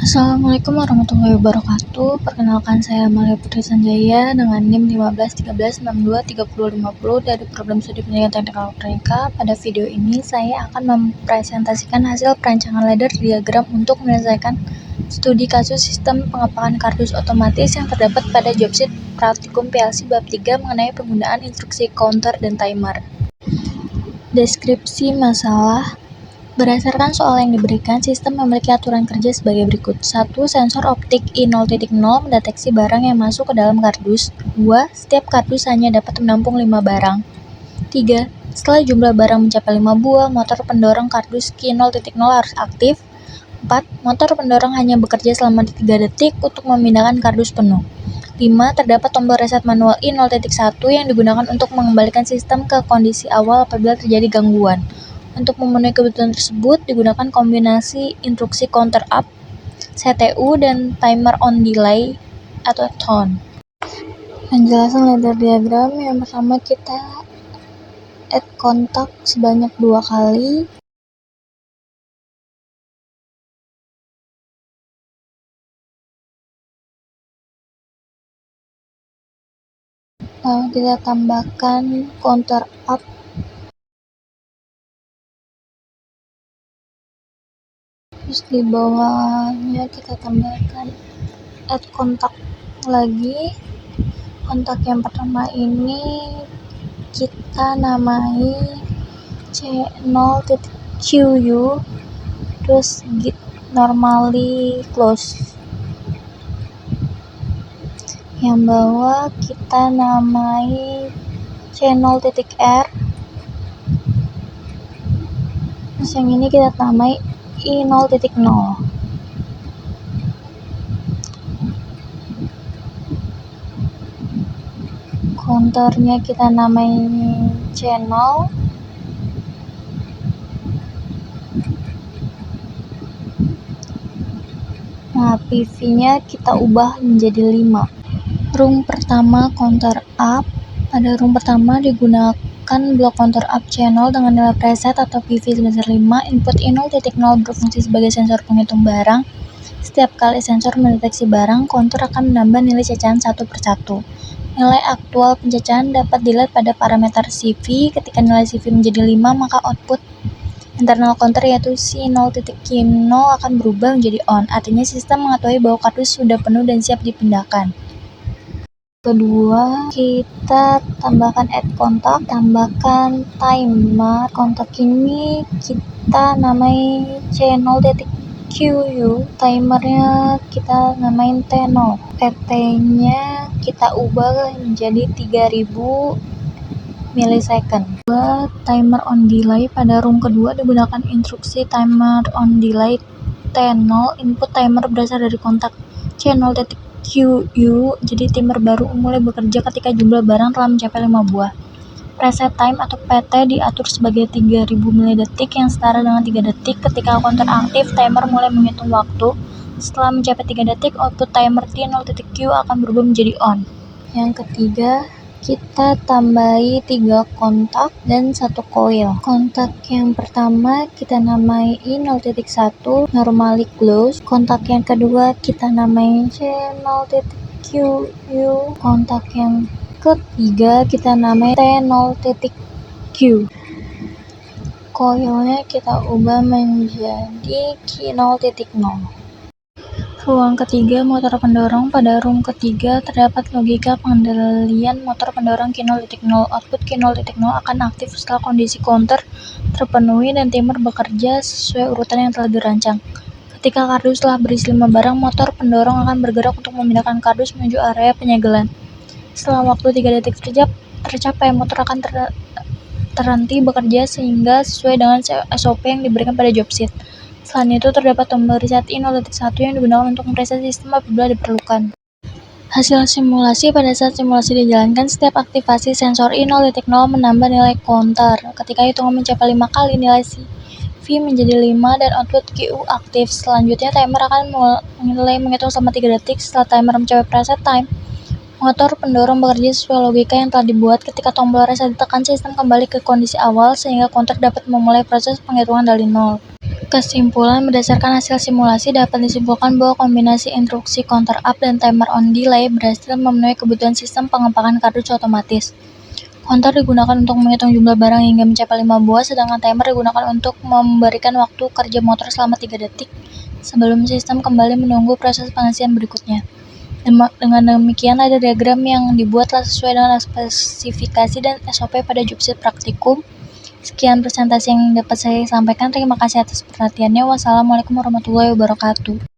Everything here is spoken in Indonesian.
Assalamualaikum warahmatullahi wabarakatuh. Perkenalkan, saya Amalia Putri Sanjaya dengan NIM 1513623050 dari Program Studi Pendidikan Teknik Elektronika. Pada video ini saya akan mempresentasikan hasil perancangan ladder diagram untuk menyelesaikan studi kasus sistem pengepakan kardus otomatis yang terdapat pada jobsheet praktikum PLC bab 3 mengenai penggunaan instruksi counter dan timer. Deskripsi masalah. Berdasarkan soal yang diberikan, sistem memiliki aturan kerja sebagai berikut. 1. Sensor optik I0.0 mendeteksi barang yang masuk ke dalam kardus. 2. Setiap kardus hanya dapat menampung 5 barang. 3. Setelah jumlah barang mencapai 5 buah, motor pendorong kardus Q0.0 harus aktif. 4. Motor pendorong hanya bekerja selama 3 detik untuk memindahkan kardus penuh. 5. Terdapat tombol reset manual I0.1 yang digunakan untuk mengembalikan sistem ke kondisi awal apabila terjadi gangguan. Untuk memenuhi kebutuhan tersebut, digunakan kombinasi instruksi counter up, CTU, dan timer on delay atau TON. Penjelasan ladder diagram. Yang pertama, kita add kontak sebanyak 2 kali. Lalu kita tambahkan counter up. Terus di bawahnya kita tambahkan add kontak lagi. Kontak yang pertama ini kita namai C0.QU, terus git normally close. Yang bawah kita namai C0.R, terus yang ini kita namai I0.0. Counternya kita namai C0. Nah, PV-nya kita ubah menjadi 5. Rung pertama counter up. Pada rung pertama digunakan blok counter up C0 dengan nilai preset atau PV sebesar 5. Input I0.0 berfungsi sebagai sensor penghitung barang. Setiap kali sensor mendeteksi barang, counter akan menambah nilai cacahan satu persatu. Nilai aktual pencacahan dapat dilihat pada parameter CV. Ketika nilai CV menjadi 5, maka output internal counter yaitu C0.Q0 akan berubah menjadi on. Artinya sistem mengetahui bahwa kardus sudah penuh dan siap dipindahkan. Kedua, kita tambahkan add kontak, tambahkan timer. Kontak ini kita namai C0.QU, timernya kita namain T0. PT-nya kita ubah menjadi 3000 milisecond. Timer on delay. Pada rung kedua digunakan instruksi timer on delay T0. Input timer berasal dari kontak C0.QU, jadi timer baru mulai bekerja ketika jumlah barang telah mencapai 5 buah. Preset time atau PT diatur sebagai 3000 milidetik yang setara dengan 3 detik. Ketika counter aktif, timer mulai menghitung waktu. Setelah mencapai 3 detik, output timer T0.Q akan berubah menjadi on. Yang ketiga, kita tambahi 3 kontak dan 1 coil. Kontak yang pertama kita namai I0.1 normally close. Kontak yang kedua kita namai C0.QU. Kontak yang ketiga kita namai T0.Q. Coilnya kita ubah menjadi Q0.0. Ruang ketiga, motor pendorong. Pada rung ketiga terdapat logika pengendalian motor pendorong Q0.0. Output Q0.0 akan aktif setelah kondisi counter terpenuhi dan timer bekerja sesuai urutan yang telah dirancang. Ketika kardus telah berisi 5 barang, motor pendorong akan bergerak untuk memindahkan kardus menuju area penyegelan. Setelah waktu 3 detik tercapai, motor akan terhenti bekerja sehingga sesuai dengan SOP yang diberikan pada jobsheet. Selain itu, terdapat tombol reset I0.1 yang digunakan untuk mereset sistem apabila diperlukan. Hasil simulasi. Pada saat simulasi dijalankan, setiap aktivasi sensor I0.0 menambah nilai counter. Ketika hitungan mencapai 5 kali, nilai CV menjadi 5 dan output QU aktif. Selanjutnya, timer akan mulai menghitung selama 3 detik. Setelah timer mencapai preset time, motor pendorong bekerja sesuai logika yang telah dibuat. Ketika tombol reset ditekan, sistem kembali ke kondisi awal sehingga counter dapat memulai proses penghitungan dari nol. Kesimpulan, berdasarkan hasil simulasi dapat disimpulkan bahwa kombinasi instruksi counter up dan timer on delay berhasil memenuhi kebutuhan sistem pengepakan kartuj otomatis. Counter digunakan untuk menghitung jumlah barang hingga mencapai 5 buah, sedangkan timer digunakan untuk memberikan waktu kerja motor selama 3 detik sebelum sistem kembali menunggu proses pengisian berikutnya. Dengan demikian, ada diagram yang dibuatlah sesuai dengan spesifikasi dan SOP pada jobsit praktikum. Sekian presentasi yang dapat saya sampaikan. Terima kasih atas perhatiannya. Wassalamualaikum warahmatullahi wabarakatuh.